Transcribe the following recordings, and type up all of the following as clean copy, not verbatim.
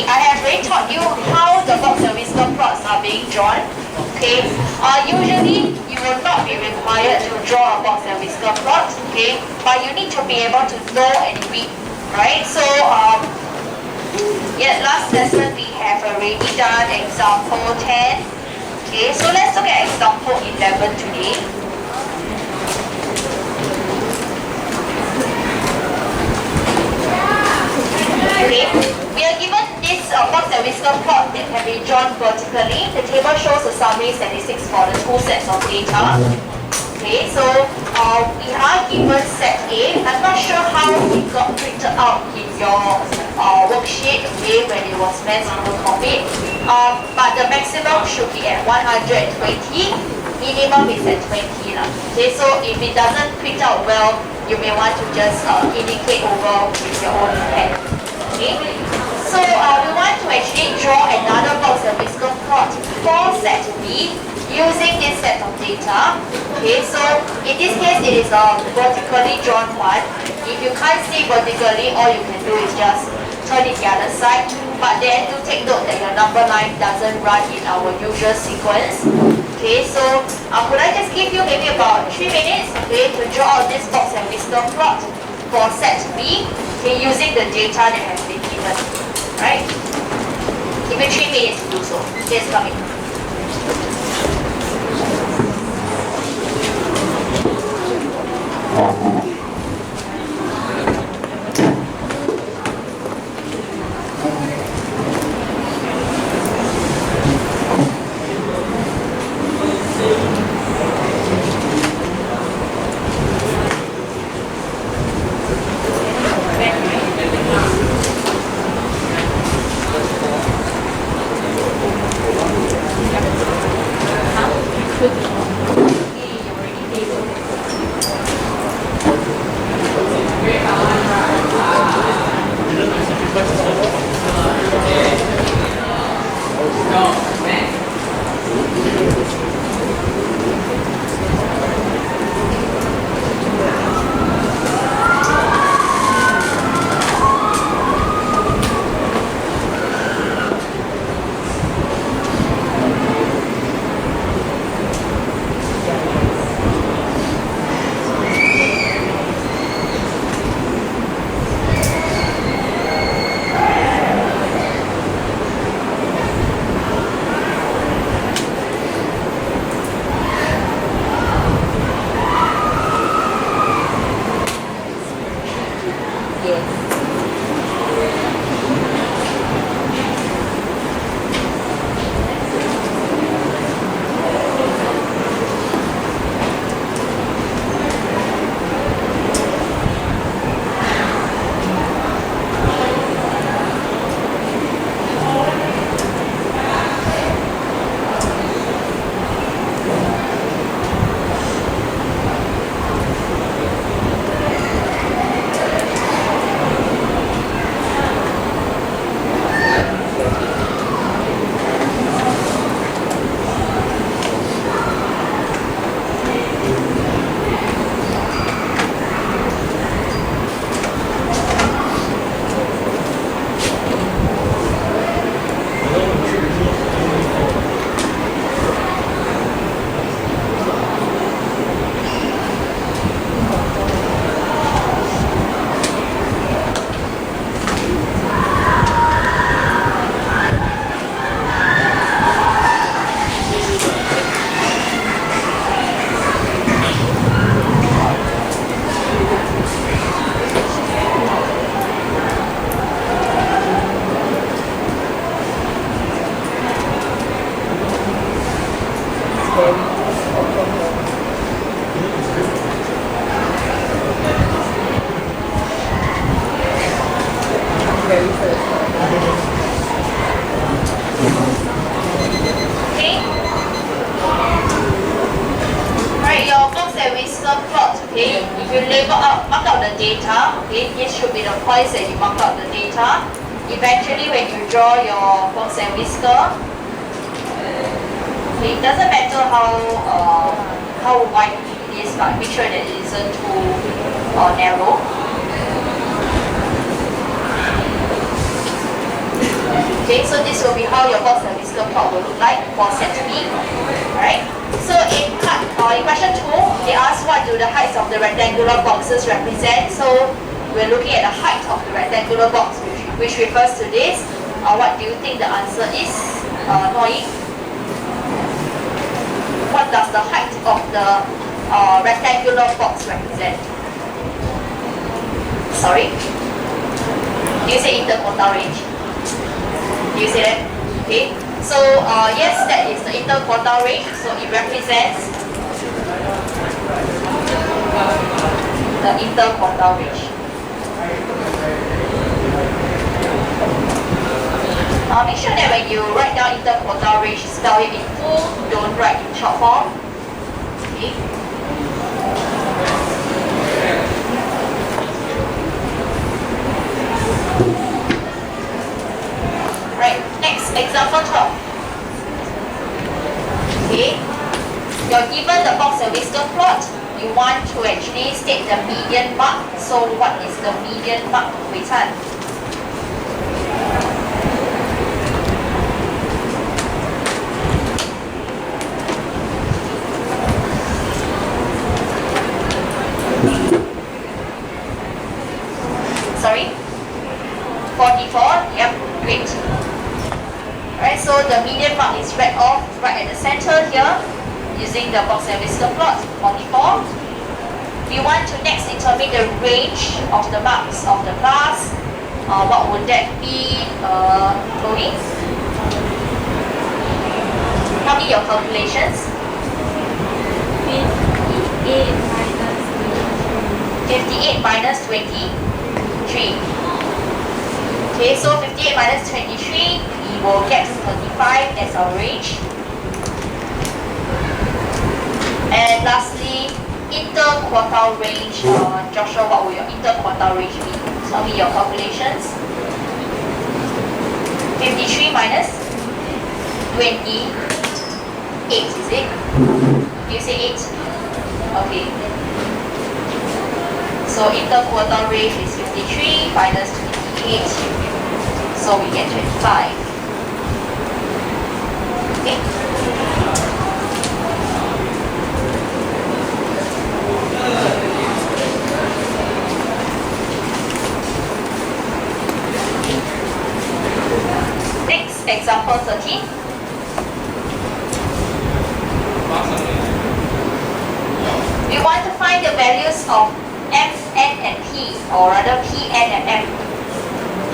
I have already taught you how the box and whisker plots are being drawn. Okay. Usually you will not be required to draw a box and whisker plot. Okay. But you need to be able to know and read. Right. So last lesson we have already done example 10. Okay. So let's look at example 11 today. Okay, we are given this box and whisker plot that can be drawn vertically. The table shows the summary statistics for the two sets of data. Okay, so we are given set A. I'm not sure how it got printed out in your worksheet, okay, when it was meant to copy. But the maximum should be at 120. Minimum is at 20. Okay, so if it doesn't print out well, you may want to just indicate over with your own pen. Okay, so we want to actually draw another box and whisker plot for set B using this set of data. Okay, so in this case it is a vertically drawn one. If you can't see vertically, all you can do is just turn it the other side. But then do take note that your number line doesn't run in our usual sequence. Okay, so could I just give you maybe about 3 minutes, okay, to draw out this box and whisker plot for set B, okay, using the data that has been given, right? Give me 3 minutes to do so. Okay, it's coming. you mark out the data, okay, this should be the points that you mark out the data. Eventually, when you draw your box and whisker, okay, it doesn't matter how wide it is, but make sure that it isn't too narrow. Okay, so this will be how your box and whisker plot will look like for set B. Alright, so in question 2, they ask what do the heights of the rectangular boxes represent. So we're looking at the height of the rectangular box, which refers to this. What do you think the answer is? Noi? What does the height of the rectangular box represent? Sorry? Do you say interquartile range? Do you see that? Okay. So yes, that is the interquartile range. So it represents the interquartile range. Make sure that when you write down interquartile range, spell it in full. Don't write in short form. Okay. Right, next, example 12. Okay, you're given the box and whisker plot. You want to actually state the median mark. So what is the median mark, Wei Chan? Sorry? 44? Yep, great. Alright, so the median mark is read off right at the center here using the box and whisker plot, 44. We want to next determine the range of the marks of the class. What would that be, Chloe? Tell me your calculations. 58 minus 23. Okay, so 58 minus 23, we will get 35 as our range. And lastly, interquartile range. Joshua, what will your interquartile range be? Tell me your calculations. 53 minus 28, is it? Do you say 8? Okay. So interquartile range is 53 minus 28. So we get 25. Okay. Next, example 13. We want to find the values of M, N, and P, or rather P, N, and M.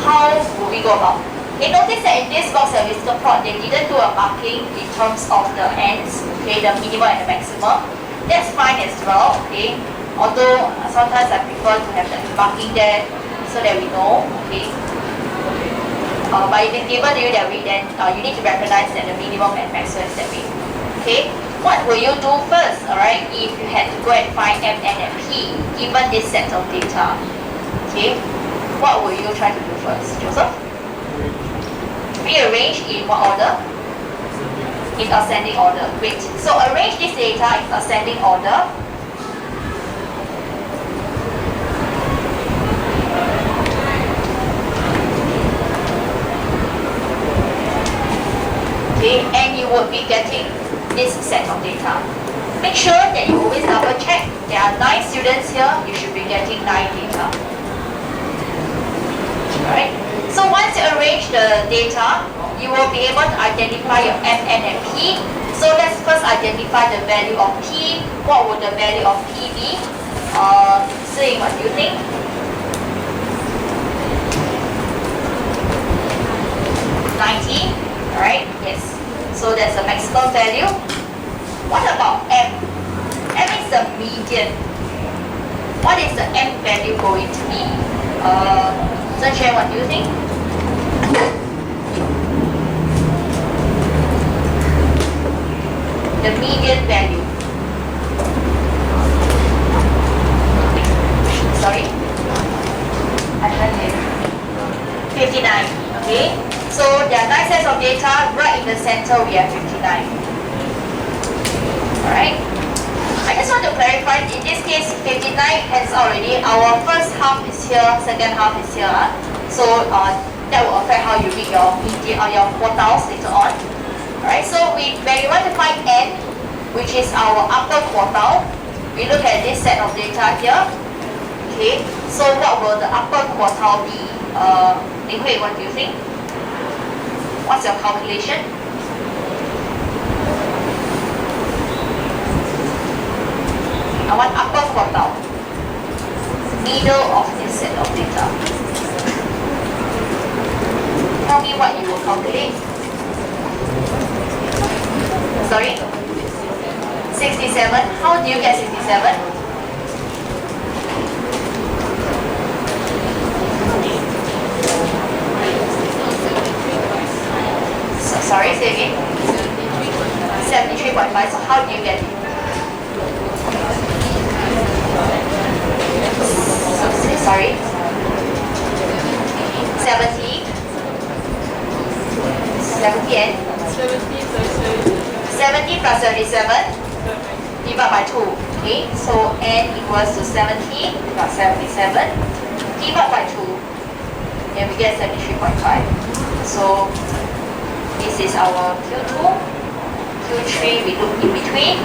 How will we go about? Okay, notice that in this box and whisker plot, they didn't do a marking in terms of the ends, okay, the minimum and the maximum. That's fine as well, okay. Although sometimes I prefer to have the marking there so that we know, okay. But if it's given to you that way, then you need to recognize that the minimum and maximum is that way. Okay, what will you do first, alright, if you had to go and find M, N, and P, given this set of data? Okay, what will you try to do first, Joseph? Rearrange in what order? In ascending order. Great. So arrange this data in ascending order. Okay, and you would be getting this set of data. Make sure that you always double check. There are 9 students here, you should be getting 9 data. Alright, so once you arrange the data, you will be able to identify your M, N, and P. So let's first identify the value of P. What would the value of P be? Say, what do you think? Alright, yes. So that's the maximum value. What about M? M is the median. What is the M value going to be? Zhen Xuan, what do you think? The median value. Okay, so there are 9 sets of data. Right in the center, we have 59. Alright. I just want to clarify, in this case, 59 cancels already. Our first half is here, second half is here. So that will affect how you read your median or your quartiles later on. Alright, so when we want to find n, which is our upper quartile, we look at this set of data here. Okay, so what will the upper quartile be? Ling Hui, what do you think? What's your calculation? I want upper quartile, middle of this set of data. Tell me what you will calculate. Sorry? 67. How do you get 67? Sorry, say again. 73.5. So how do you get it? Sorry. 70. 70 and 70 plus 77 divided by 2. Okay, so n equals to 70 plus 77 divided by 2. Then we get 73.5. So this is our Q2. Q3 we look in between.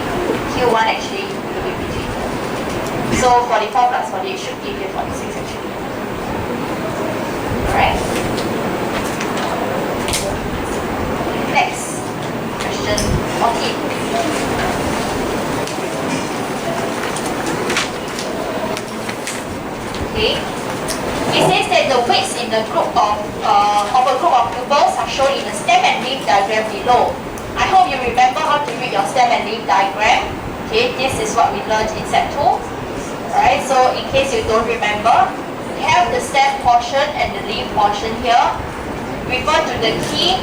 Q1 actually we look in between. So 44 plus 48 should give you 46 actually. Alright. Next question 14. Okay. It says that the weights in the group of a group of pupils are shown in the stem and leaf diagram below. I hope you remember how to read your stem and leaf diagram. Okay, this is what we learned in Set 2. Alright, so in case you don't remember, we have the stem portion and the leaf portion here. Refer to the key.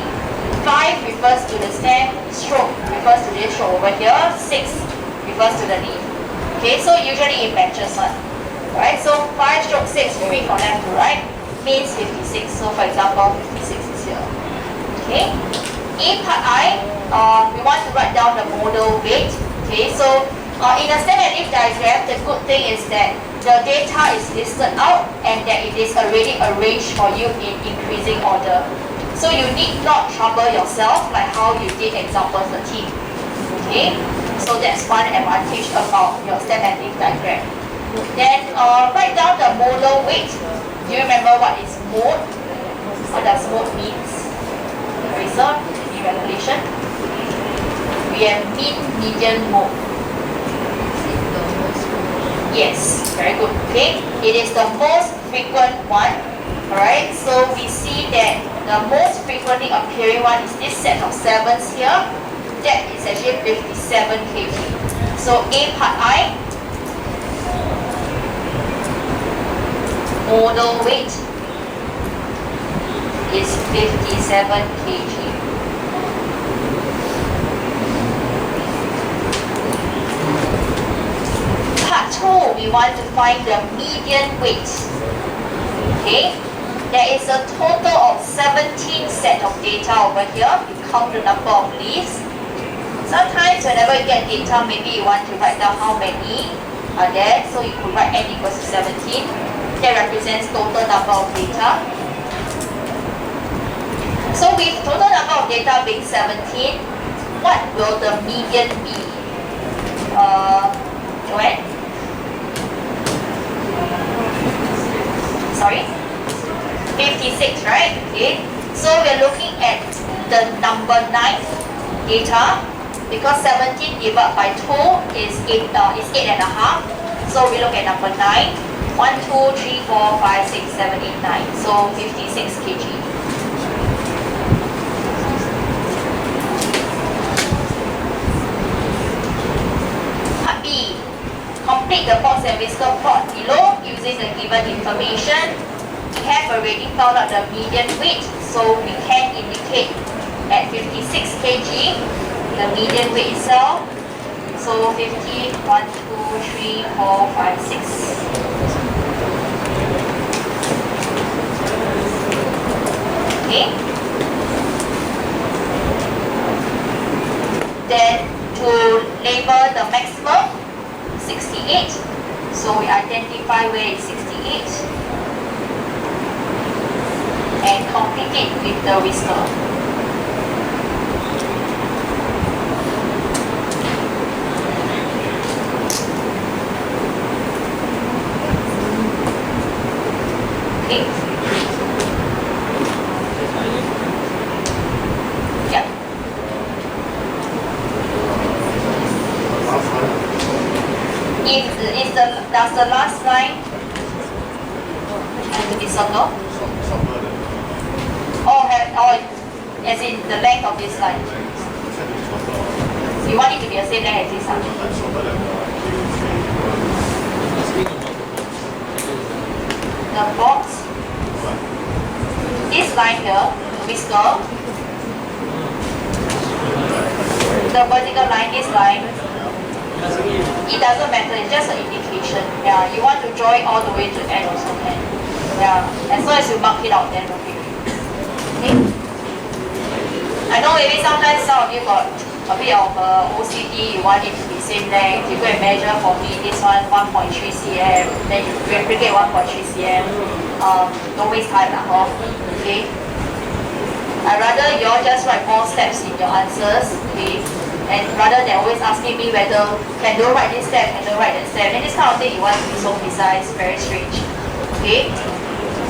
5 refers to the stem, stroke refers to this stroke over here, 6 refers to the leaf. Okay, so usually it matches one. Right, so 5 stroke 6, read from left to right, means 56. So for example, 56 is here. Okay, A part I, we want to write down the modal weight. Okay, so in a stem and leaf diagram, the good thing is that the data is listed out and that it is already arranged for you in increasing order. So you need not trouble yourself like how you did example 13. Okay, so that's one advantage about your stem and leaf diagram. Then write down the modal weight. Do you remember what is mode? What does mode means? Eraser, any recollection? We have mean, median, mode. Yes, very good. Okay, it is the most frequent one. Alright, so we see that the most frequently appearing one is this set of 7s here. That is actually 57 kg. So A part I, modal weight is 57 kg. Part 2, we want to find the median weight. Okay, there is a total of 17 set of data over here. You count the number of leaves. Sometimes whenever you get data, maybe you want to write down how many are there. So you could write n equals to 17. That represents total number of data. So with total number of data being 17, what will the median be? Joanne? Sorry? 56, right? Okay. So we're looking at the number 9 data because 17 divided by 2 is 8.5. So we look at number 9. 1, 2, 3, 4, 5, 6, 7, 8, 9. So 56 kg. Part B. Complete the box and whisker plot below using the given information. We have already found out the median weight, so we can indicate at 56 kg the median weight itself. So 50, 1, 2, 3, 4, 5, 6. Okay. here is 68. And complete it with the whisker. Okay. Yeah. Does the last line have to be circled? Or as in the length of this line? You want it to be the same length as this line? The box, this line here, the whisker, the vertical line, this line, it doesn't matter, it's just an indication. Yeah, you want to draw it all the way to the end also can. Yeah, as long as you mark it out, then okay. I know maybe sometimes some of you got a bit of OCD, you want it to be same length. You go and measure for me, this one 1.3 cm, then you replicate 1.3 cm. Don't waste time lah, okay? I rather you all just write more steps in your answers, okay? And rather than always asking me whether can don't write this step, can don't write that step, and this kind of thing you want to be so precise, very strange. Okay?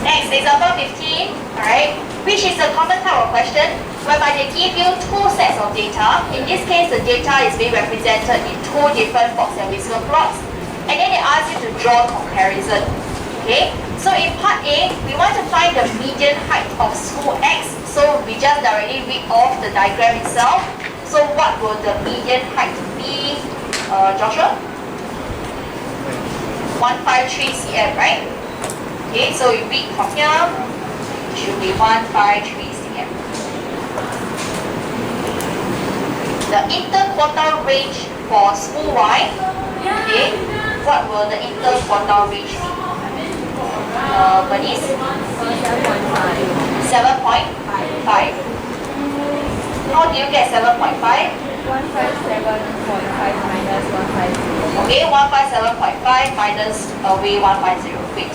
Next, example 15, alright, which is a common type of question whereby they give you two sets of data. In this case, the data is being represented in two different box and whisker plots. And then they ask you to draw comparison. Okay? So in part A, we want to find the median height of school X. So we just directly read off the diagram itself. So what will the median height be, Joshua? 153 cm, right? Okay, so you read from here, it should be 153 cm. The interquartile range for school Y, okay, what will the interquartile range be? Bernice? 7.5. How do you get 7.5? 157.5 minus 150. Okay, 157.5 minus away 150. Great.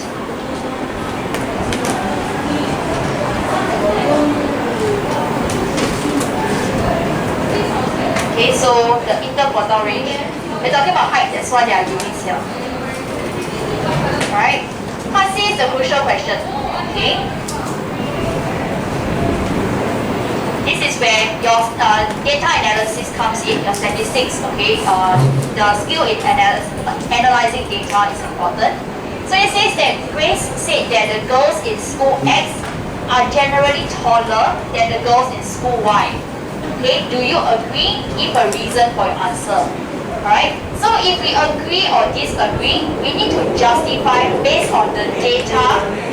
Okay, so the interquartile range. We're talking about height, that's why there are units here. Alright? Part C is the crucial question. Okay? This is where your data analysis comes in, your statistics, okay? The skill in analyzing data is important. So it says that Grace said that the girls in school X are generally taller than the girls in school Y. Okay, do you agree? Give a reason for your answer. Alright? So if we agree or disagree, we need to justify based on the data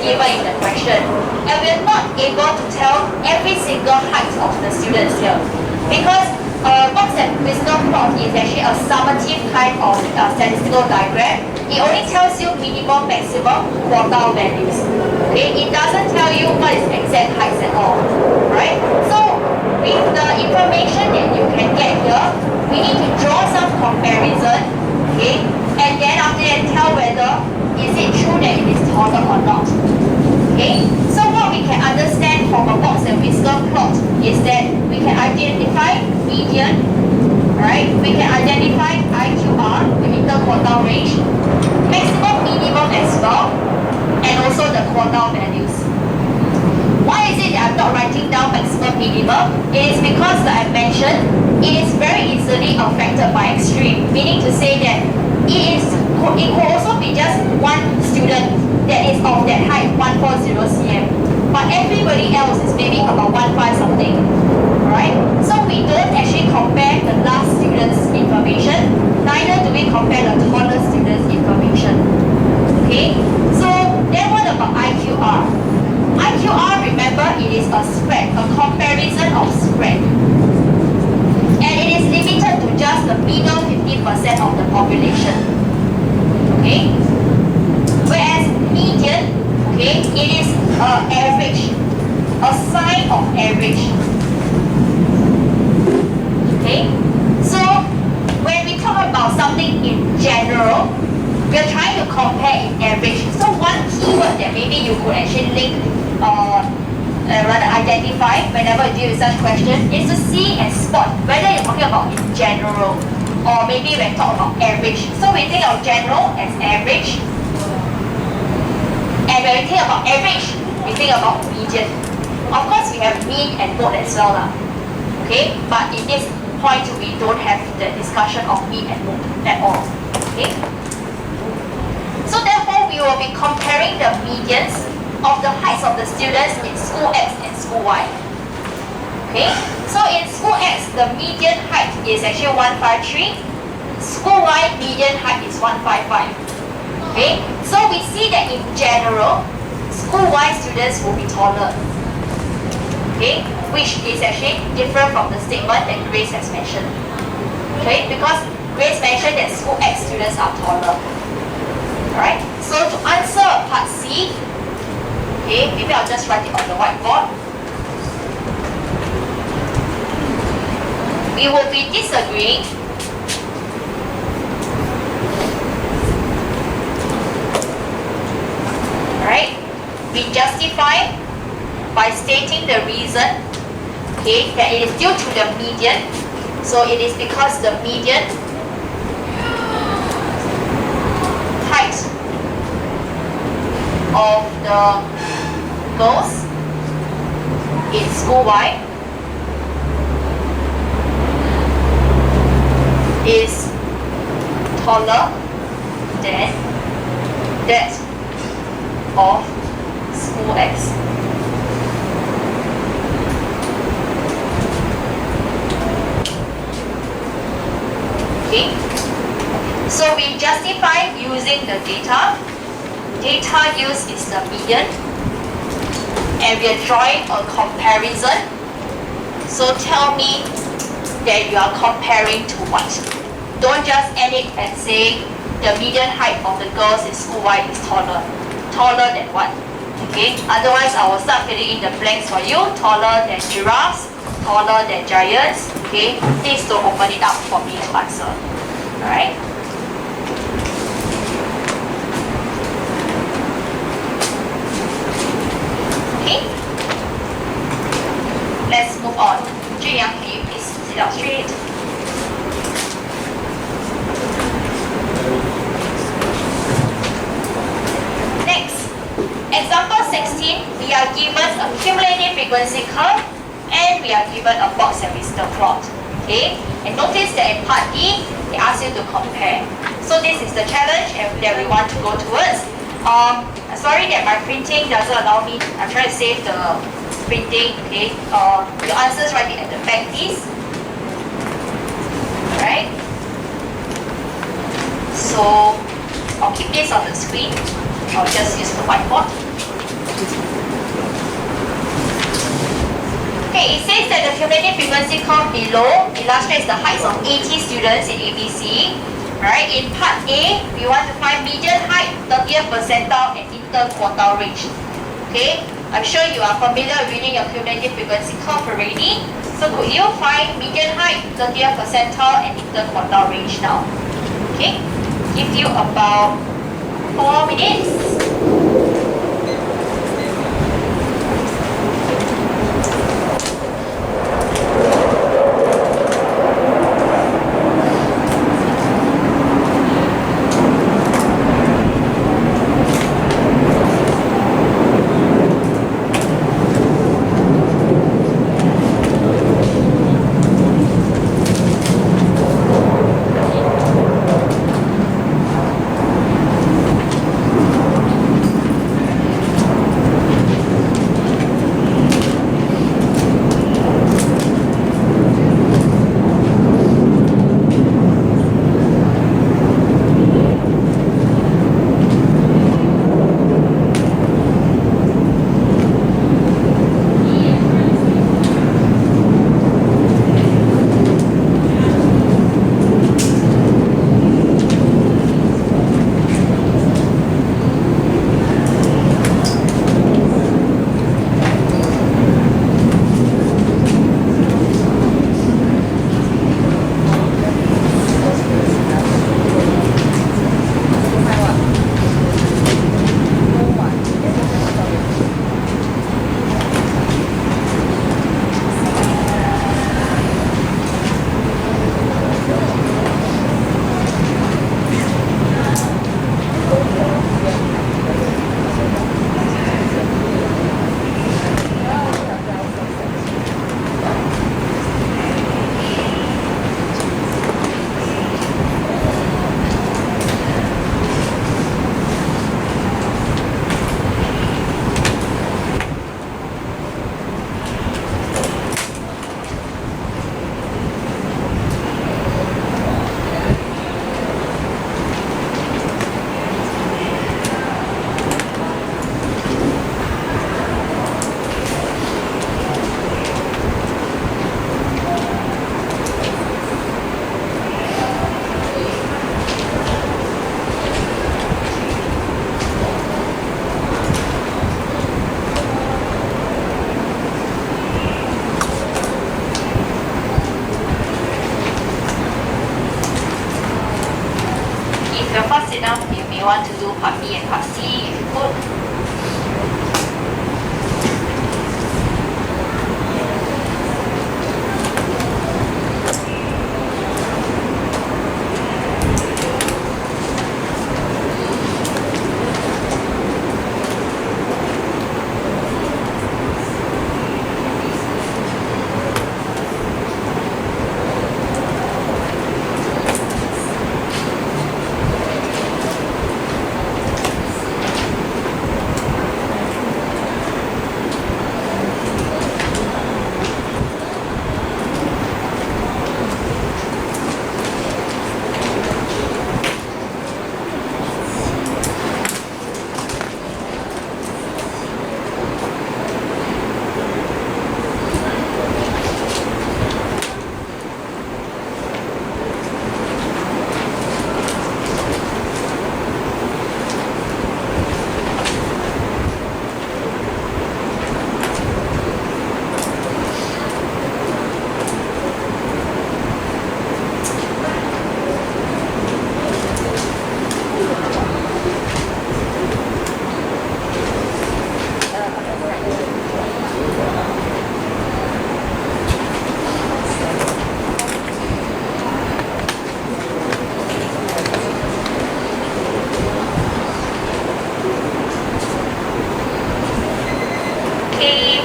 given in the question. And we're not able to tell every single height of the students here. Because box and whisker plot is actually a summative kind of statistical diagram. It only tells you minimum, maximum, quartile values. Okay? It doesn't tell you what is exact heights at all. Right? So with the information that you can get here, we need to draw some comparison, okay? And then after that tell whether is it true that it is taller or not. Okay? So what we can understand from a box and whisker plot is that we can identify median, right? We can identify IQR, the interquartile range, maximum, minimum as well, and also the quartile values. Why is it that I'm not writing down maximum, minimum? It is because, like I mentioned, it is very easily affected by extreme, meaning to say that it could also be just one student that is of that height, 140 cm, but everybody else is maybe about 15 something, right? So we don't actually compare the last student's information, neither do we compare the tallest student's information. Okay? So then what about IQR? IQR, remember, it is a spread, a comparison of spread. And it is limited to just the middle 50% of the population. Okay? Whereas median, okay, it is average, a sign of average. Okay? So when we talk about something in general, we we are trying to compare in average. So one keyword that maybe you could actually link rather identify whenever you deal with such question is to see and spot whether you're talking about in general or maybe when talk about average. So we think of general as average, and when we think about average, we think about median. Of course, we have mean and mode as well, okay? But in this point, we don't have the discussion of mean and mode at all, okay? So therefore, we will be comparing the medians of the heights of the students in school X and school Y. Okay, so in school X, the median height is actually 153. School Y median height is 155. Okay, so we see that in general, school Y students will be taller. Okay, which is actually different from the statement that Grace has mentioned. Okay, because Grace mentioned that school X students are taller. Alright, so to answer part C, okay, maybe I'll just write it on the whiteboard. We will be disagreeing alright, we justify by stating the reason, okay, that it is due to the median. So it is because the median height of the girls in school Y is taller than that of school X. Okay, so we justify using the data. Data used is the median, and we are drawing a comparison. So tell me that you are comparing to what? Don't just end it and say the median height of the girls in school Y is taller. Taller than what? Okay, otherwise I will start filling in the blanks for you. Taller than giraffes, taller than giants. Okay, please don't open it up for me to answer. Alright? Okay, let's move on. Junyang, can you please sit up straight? Next, example 16, we are given a cumulative frequency curve and we are given a box and whisker plot. Okay, and notice that in part D, they ask you to compare. So this is the challenge that we want to go towards. Sorry that my printing doesn't allow me. I'm trying to save the printing. Okay, your answers write it at the back, please. Alright. So I'll keep this on the screen. I'll just use the whiteboard. Okay, it says that the cumulative frequency curve below illustrates the heights of 80 students in ABC. Right, in part A, we want to find median height, 30th percentile, and interquartile range. Okay, I'm sure you are familiar with reading your cumulative frequency curve already. So could you find median height, 30th percentile, and interquartile range now? Okay, give you about 4 minutes. Okay.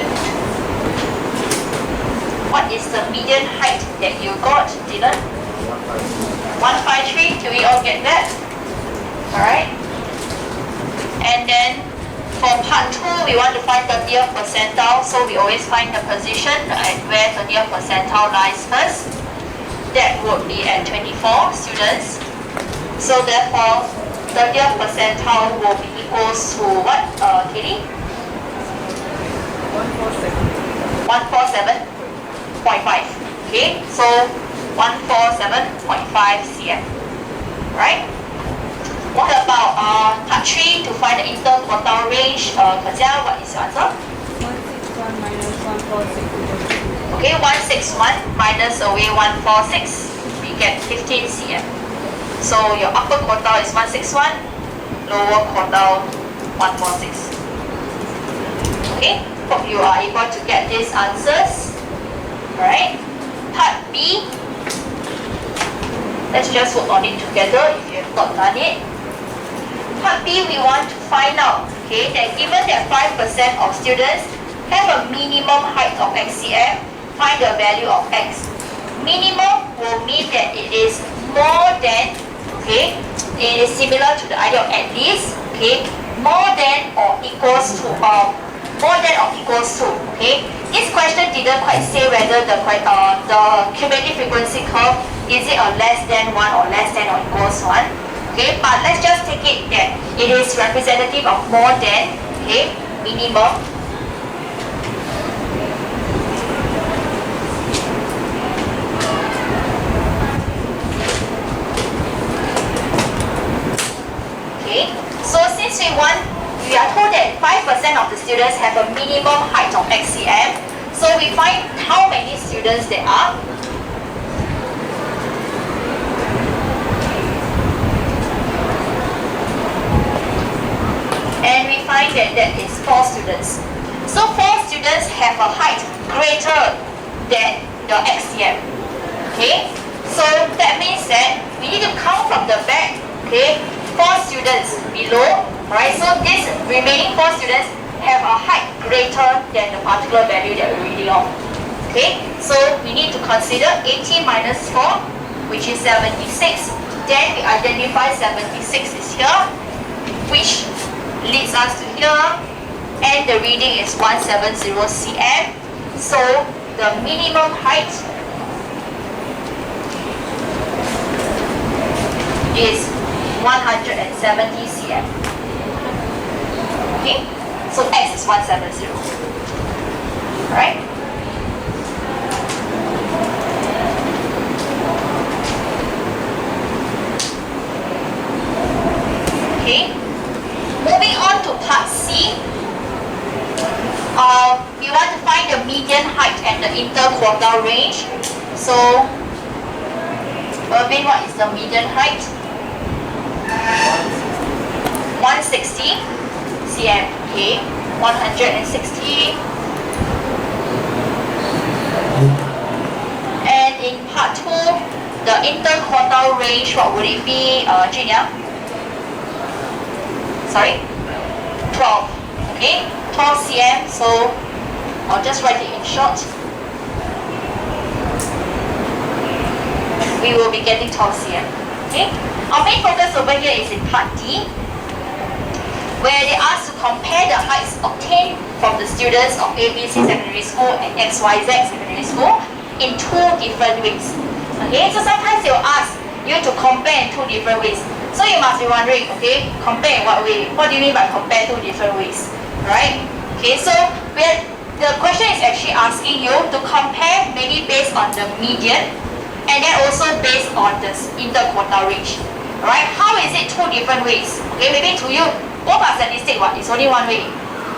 What is the median height that you got, Dylan? 153. Do we all get that? Alright. And then for part 2, we want to find 30th percentile. So we always find the position at where 30th percentile lies first. That would be at 24 students. So therefore, 30th percentile will be equals to what, Katie? 147.5. Okay, so 147.5 cm. Right? What about part 3 to find the interquartile range? Kazia, what is your answer? 161 minus 146. Okay, 161 minus away 146, we get 15 cm. So your upper quartile is 161, lower quartile 146. Okay, hope you are able to get these answers. Alright, part B. Let's just work on it together if you have not done it. Part B, we want to find out, okay, that given that 5% of students have a minimum height of x cm, find the value of x. Minimum will mean that it is more than, okay, it is similar to the idea of at least, okay, more than or equals to, okay. This question didn't quite say whether the cumulative frequency curve, is it a less than 1 or less than or equals 1. Okay, but let's just take it that it is representative of more than, okay, minimum. Okay, so since we are told that 5% of the students have a minimum height of x cm, so we find how many students there are. And we find that that is 4 students. So 4 students have a height greater than the x cm. Okay, so that means that we need to count from the back. Okay, 4 students below. Alright, so these remaining 4 students have a height greater than the particular value that we're reading off. Okay, so we need to consider 80 minus 4, which is 76. Then we identify 76 is here, which leads us to here, and the reading is 170 cm. So the minimum height is 170 cm. Okay, so x is 170. Right? Okay. Moving on to part C, we want to find the median height and the interquartile range. So, Irvin, what is the median height? 160 cm. Okay, 160. And in part 2, the interquartile range, what would it be, Jinya? Sorry? 12. Okay? 12 cm, so I'll just write it in short. We will be getting 12 cm. Okay? Our main focus over here is in part D, where they ask to compare the heights obtained from the students of ABC Secondary School and XYZ Secondary School in 2 different ways. Okay? So sometimes they will ask you to compare in 2 different ways. So you must be wondering, okay, compare in what way? What do you mean by compare 2 different ways? Right? Okay, so the question is actually asking you to compare maybe based on the median and then also based on the interquartile range. Right? How is it 2 different ways? Okay, maybe to you, both are statistic, what? It's only one way.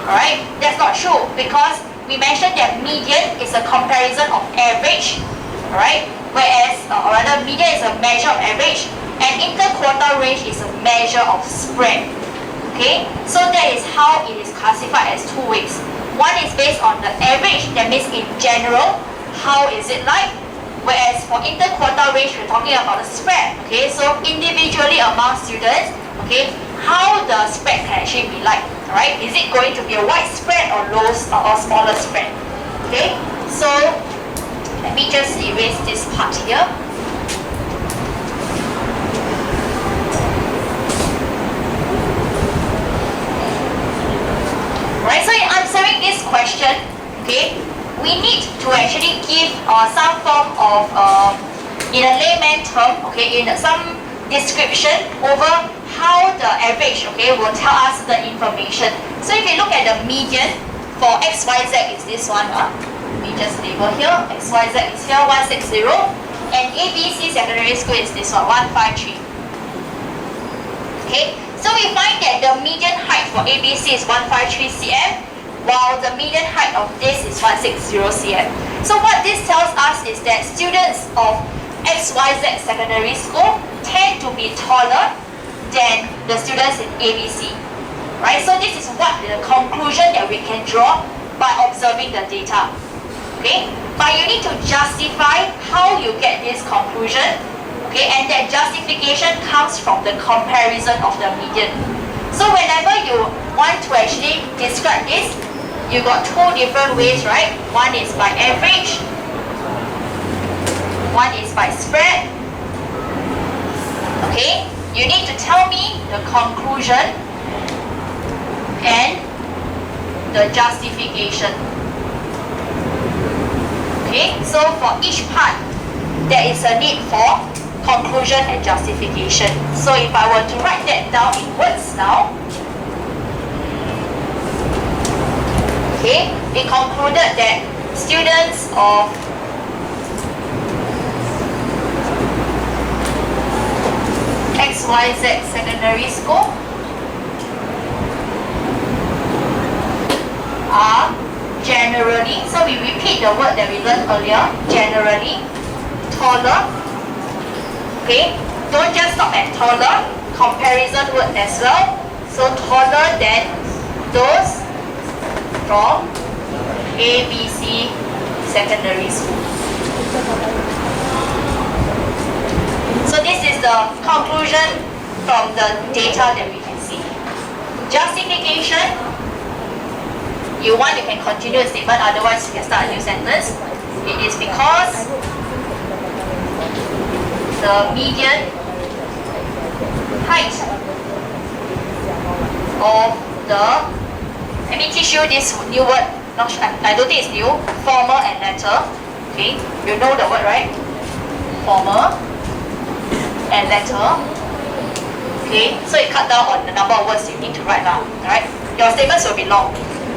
Alright? That's not true because we mentioned that median is a comparison of average. Alright? Whereas, or rather, median is a measure of average. And interquartile range is a measure of spread. Okay, so that is how it is classified as 2 ways. One is based on the average, that means in general, how is it like? Whereas for interquartile range, we're talking about the spread. Okay, so individually among students, okay, how the spread can actually be like. Right? Is it going to be a wide spread or or smaller spread? Okay, so let me just erase this part here. Right, so in answering this question, okay, we need to actually give some form of, in a layman term, okay, in some description over how the average, okay, will tell us the information. So if you look at the median for X, Y, Z is this one. Let me just label here. X, Y, Z is here, 160. And ABC secondary school is this one, 153. Okay, so we find that the median height for ABC is 153 cm, while the median height of this is 160 cm. So what this tells us is that students of XYZ secondary school tend to be taller than the students in ABC. Right? So this is what the conclusion that we can draw by observing the data. Okay? But you need to justify how you get this conclusion. Okay? And that justification comes from the comparison of the median. So whenever you want to actually describe this, you got two different ways, right? One is by average, one is by spread. Okay? You need to tell me the conclusion and the justification. Okay? So for each part, there is a need for conclusion and justification. So if I were to write that down in words now, okay, we concluded that students of XYZ secondary school are generally, so we repeat the word that we learned earlier, generally taller. Okay, don't just stop at taller, comparison word as well. So taller than those from ABC secondary school. So this is the conclusion from the data that we can see. Justification, you want, you can continue the statement, otherwise you can start a new sentence. It is because the median height of the, let me teach you this new word, I don't think it's new, former and latter. Okay, you know the word, right? Former and latter. Okay, so you cut down on the number of words you need to write now. Alright, your statements will be long.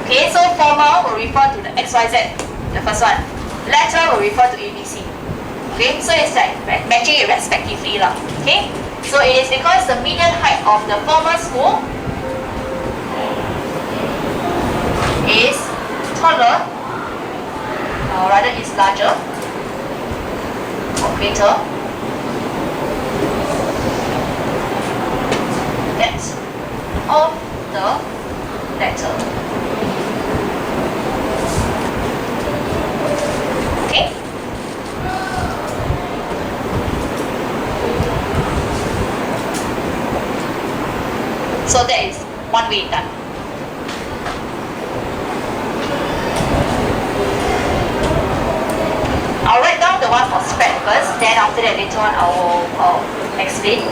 Okay, so former will refer to the XYZ, the first one. Latter will refer to ABC. Okay, so it's like matching it respectively lah. Okay, so it is because the median height of the former school is taller, or rather is larger or greater that of the latter. Okay? So that is one way done. I'll write down the one for spread first, then after that later on I'll explain.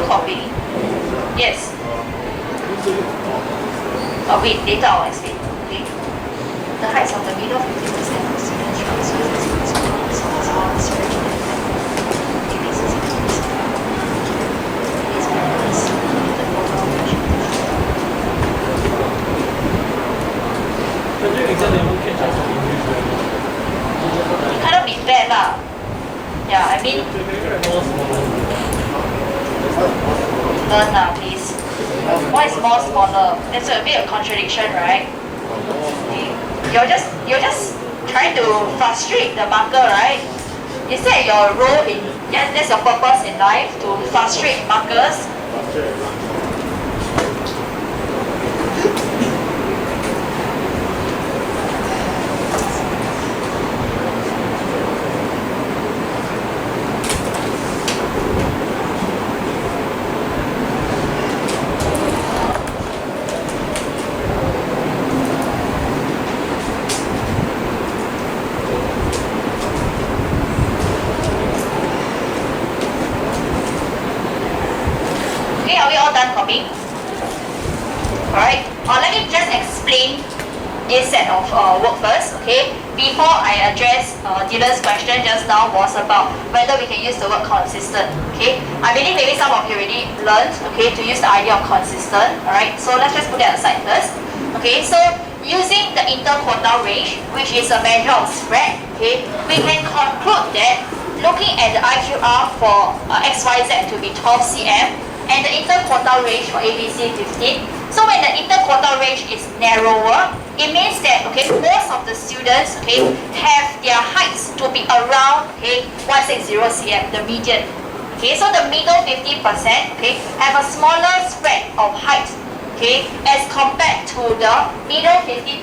copy? Yes. Oh wait, later I'll explain. Okay. The heights of the middle 50% of students it cannot be bad lah. Yeah, I mean, learn lah, please. Why is more smaller? That's a bit of contradiction, right? Okay. You're just trying to frustrate the marker, right? Is that your role in? Yeah, that's your purpose in life, to frustrate markers. Alright, let me just explain this set of work first, okay? Before I address Dylan's question just now was about whether we can use the word consistent, okay? I believe maybe some of you already learned, okay, to use the idea of consistent, alright? So let's just put that aside first, okay? So using the interquartile range, which is a measure of spread, okay, we can conclude that looking at the IQR for XYZ to be 12 cm and the interquartile range for ABC 15. So when the interquartile range is narrower, it means that, okay, most of the students, okay, have their heights to be around, okay, 160 cm, the median. Okay, so the middle 50%, okay, have a smaller spread of height, okay, as compared to the middle 50%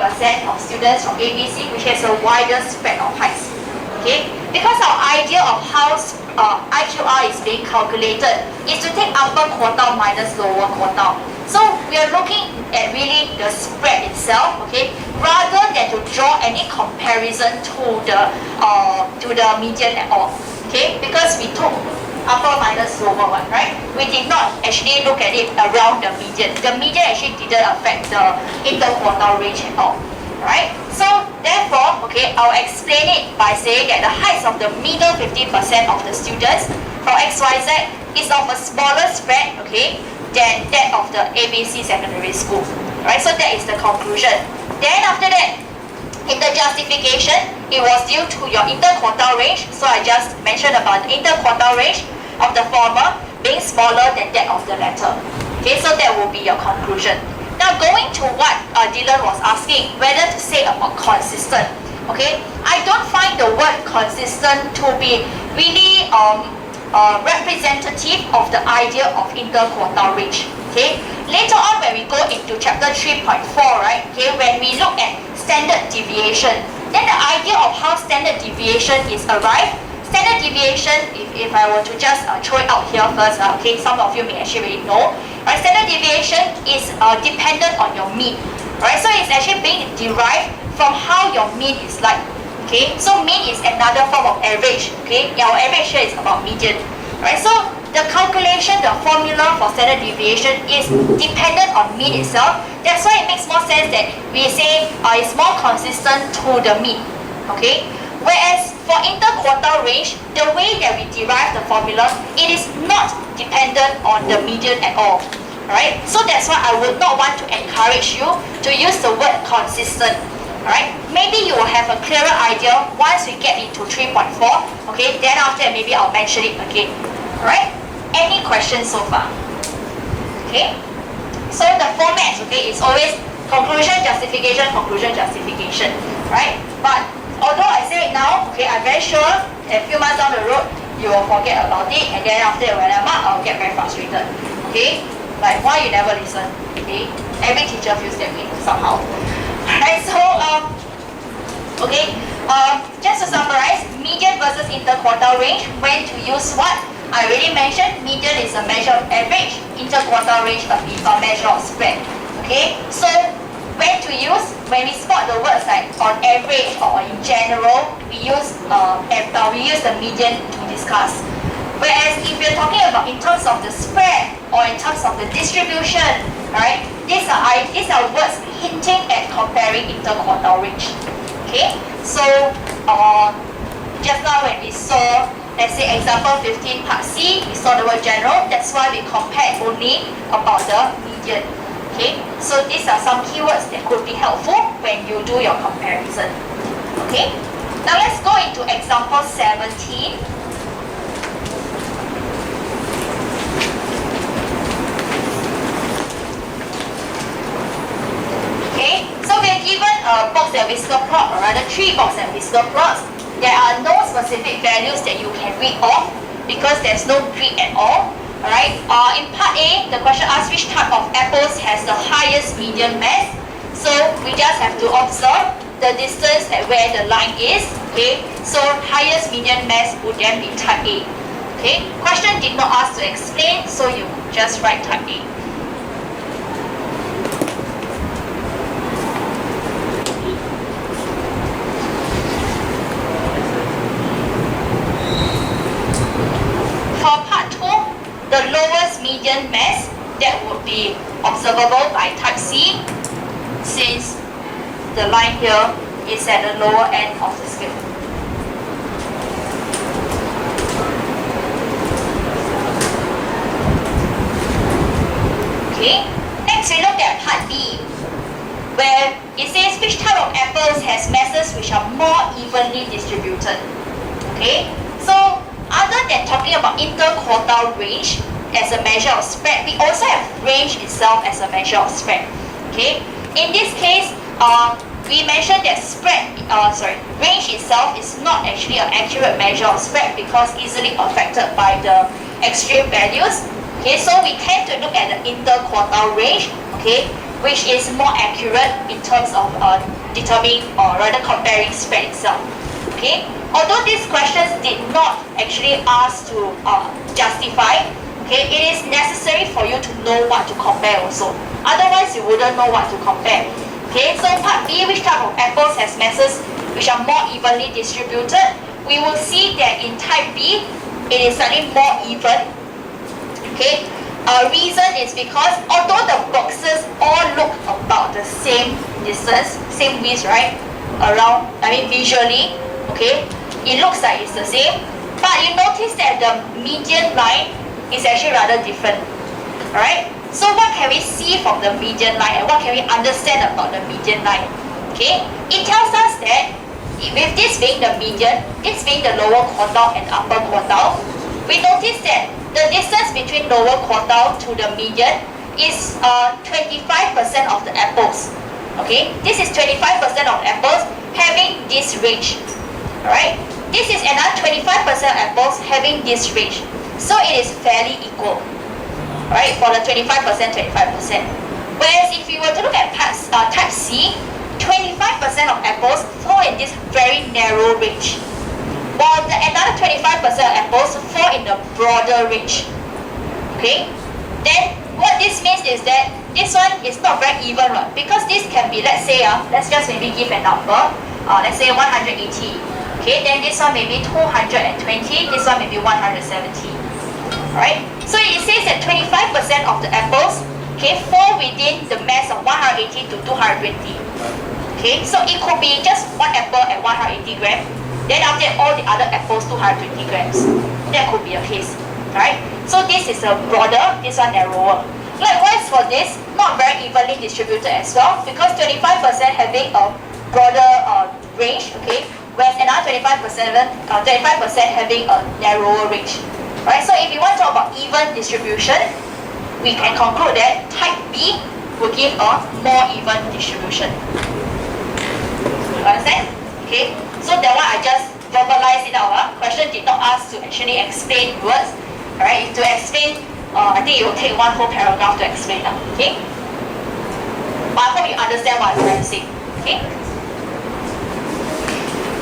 of students from ABC, which has a wider spread of heights. Okay, because our idea of how IQR is being calculated is to take upper quartile minus lower quartile. So we are looking at really the spread itself, okay, rather than to draw any comparison to the median at all, okay, because we took upper minus lower one, right? We did not actually look at it around the median. The median actually didn't affect the interquartile range at all. Right? So therefore, okay, I'll explain it by saying that the heights of the middle 50% of the students from XYZ is of a smaller spread, okay, than that of the ABC secondary school. Right? So that is the conclusion. Then after that, in the justification, it was due to your interquartile range. So I just mentioned about the interquartile range of the former being smaller than that of the latter. Okay, so that will be your conclusion. Now going to what Dylan was asking, whether to say about consistent, okay? I don't find the word consistent to be really representative of the idea of interquartile range, okay? Later on when we go into chapter 3.4, right, okay, when we look at standard deviation, then the idea of how standard deviation is arrived. Standard deviation, if I were to just throw it out here first, okay, some of you may actually already know. Right, standard deviation is dependent on your mean. Right, so it's actually being derived from how your mean is like. Okay, so mean is another form of average. Okay, our average here is about median. Right, so the calculation, the formula for standard deviation is dependent on mean itself. That's why it makes more sense that we say it's more consistent to the mean. Okay. Whereas for interquartile range, the way that we derive the formula, it is not dependent on the median at all. Alright? So that's why I would not want to encourage you to use the word consistent. Alright? Maybe you will have a clearer idea once we get into 3.4. Okay? Then after that, maybe I'll mention it again. Alright? Any questions so far? Okay? So the format, okay, is always conclusion, justification, conclusion, justification. Right? But although I say it now, okay, I'm very sure a few months down the road, you will forget about it, and then after when I'm out, I'll get very frustrated. Okay? Like, why you never listen? Okay? Every teacher feels that way somehow. Alright, so, just to summarize, median versus interquartile range, when to use what? I already mentioned, median is a measure of average, interquartile range is a measure of spread. Okay? So, when to use, when we spot the words like on average or in general, we use the median to discuss. Whereas if you're talking about in terms of the spread or in terms of the distribution, right? These are words hinting at comparing interquartile range. Okay, so just now when we saw, let's say example 15 part C, we saw the word general. That's why we compared only about the median. Okay, so these are some keywords that could be helpful when you do your comparison. Okay, now let's go into example 17. Okay, so we are given a box and whisker plot, or rather 3 box and whisker plots. There are no specific values that you can read off because there's no grid at all. Alright, in part A, the question asks which type of apples has the highest median mass. So we just have to observe the distance at where the line is. Okay, so highest median mass would then be type A. Okay, question did not ask to explain, so you just write type A. For part 2, the lowest median mass, that would be observable by type C, since the line here is at the lower end of the scale. Okay, next we look at part B, where it says which type of apples has masses which are more evenly distributed. Okay, so other than talking about interquartile range as a measure of spread, we also have range itself as a measure of spread. Okay, in this case, we mentioned that range itself is not actually an accurate measure of spread because easily affected by the extreme values. Okay, so we tend to look at the interquartile range, okay, which is more accurate in terms of determining or rather comparing spread itself. Okay, although these questions did not actually ask to justify, okay, it is necessary for you to know what to compare also. Otherwise, you wouldn't know what to compare. Okay, so part B, which type of apples has masses which are more evenly distributed? We will see that in type B, it is slightly more even. Okay, reason is because although the boxes all look about the same distance, same width, right? Around, visually, okay, it looks like it's the same, but you notice that the median line is actually rather different. Alright, so what can we see from the median line and what can we understand about the median line? Okay, it tells us that with this being the median, this being the lower quartile and upper quartile, we notice that the distance between lower quartile to the median is 25% of the apples. Okay, this is 25% of apples having this range. Alright, this is another 25% of apples having this range. So it is fairly equal. Alright, for the 25%, 25%. Whereas if you were to look at type C, 25% of apples fall in this very narrow range, while the another 25% of apples fall in the broader range. Okay, then what this means is that this one is not very even, right? Because this can be, let's say, let's just maybe give a number, let's say 180. Okay, then this one may be 220, this one may be 170. Alright, so it says that 25% of the apples, okay, fall within the mass of 180 to 220. Okay, so it could be just one apple at 180 grams, then after that all the other apples 220 grams. That could be a case. Alright, so this is a broader, this one narrower. Likewise for this, not very evenly distributed as well, because 25% having a broader range, okay, whereas another 25% having a narrower range. Right, so if you want to talk about even distribution, we can conclude that type B will give a more even distribution. You understand? Okay, so that one I just verbalized it out. Question did not ask to actually explain words. Alright, to explain, I think it will take one whole paragraph to explain. Okay, but I hope you understand what I'm trying to say. Okay.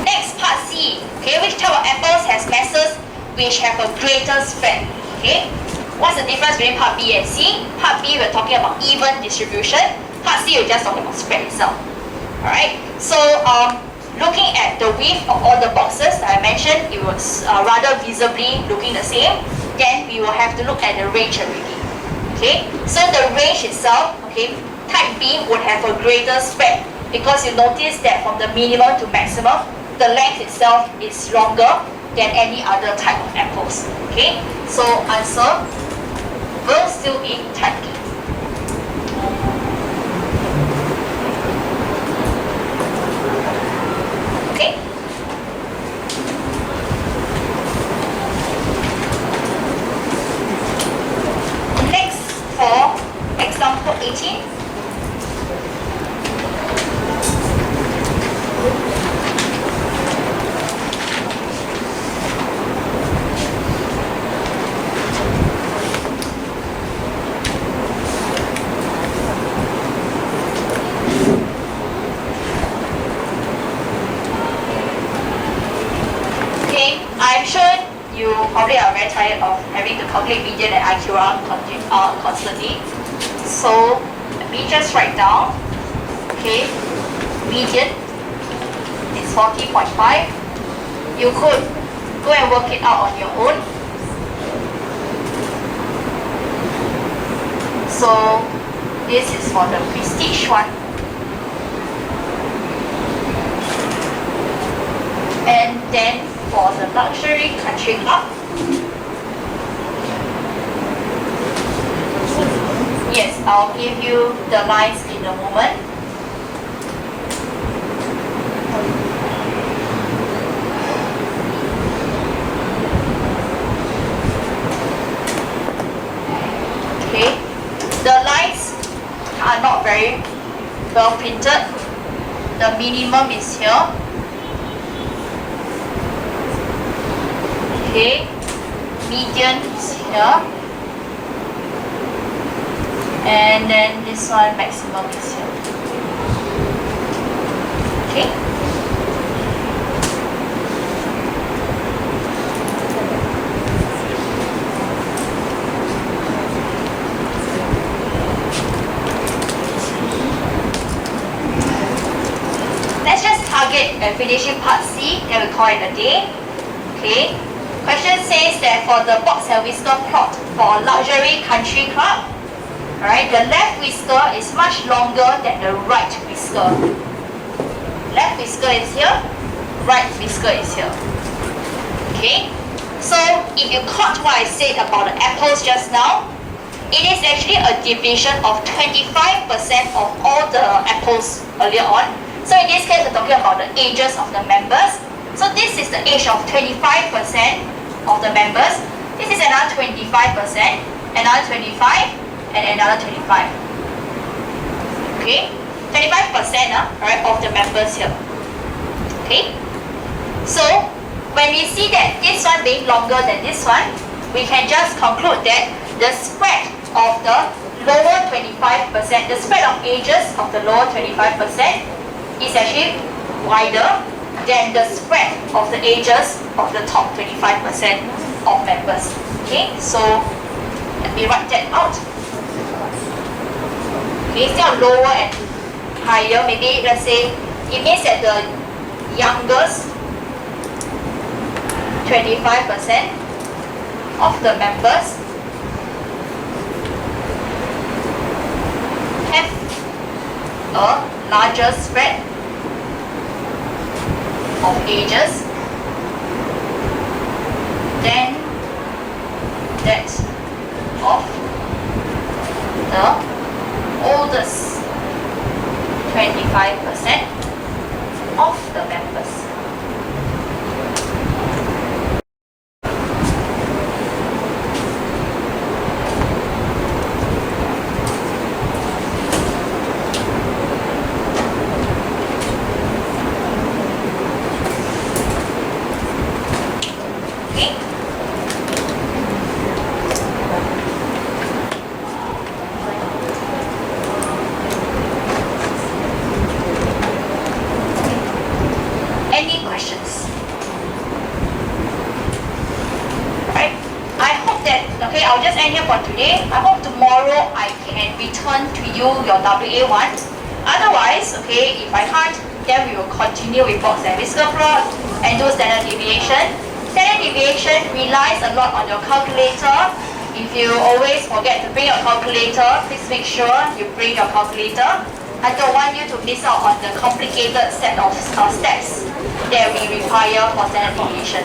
Next, part C. Okay, which type of apples has masses which have a greater spread? Okay, what's the difference between part B and C? Part B we're talking about even distribution. Part C we're just talking about spread itself. Alright, so looking at the width of all the boxes that I mentioned, it was rather visibly looking the same, then we will have to look at the range already. Okay, so the range itself, okay, type B would have a greater spread because you notice that from the minimum to maximum, the length itself is longer than any other type of apples. Okay, so answer will still be type B. Okay. Next, for example 18. I'm sure you probably are very tired of having to calculate median and IQR constantly. So let me just write down. Okay, median is 40.5. You could go and work it out on your own. So this is for the prestige one. And then for the luxury country club, yes, I'll give you the lines in a moment. Okay, the lines are not very well printed. The minimum is here. Okay, median is here, and then this one maximum is here. Okay. Let's just target and finishing part C, then we call it a day. Okay. Question says that for the box and whisker plot for a luxury country club, alright, the left whisker is much longer than the right whisker. Left whisker is here, right whisker is here. Okay, so if you caught what I said about the apples just now, it is actually a division of 25% of all the apples earlier on. So in this case, we're talking about the ages of the members. So this is the age of 25% of the members. This is another 25%, another 25, and another 25. Okay, 25% right, of the members here. Okay, so when we see that this one being longer than this one, we can just conclude that the spread of the lower 25%, the spread of ages of the lower 25% is actually wider than the spread of the ages of the top 25% of members. Okay, so let me write that out. Okay, instead of lower and higher, maybe let's say it means that the youngest 25% of the members have a larger spread of ages than that of the oldest 25% of the members. I'll just end here for today. I hope tomorrow I can return to you your WA1. Otherwise, okay, if I can't then we will continue with box and whisker plot and do standard deviation. Standard deviation relies a lot on your calculator. If you always forget to bring your calculator, please make sure you bring your calculator. I don't want you to miss out on the complicated set of steps that we require for standard deviation.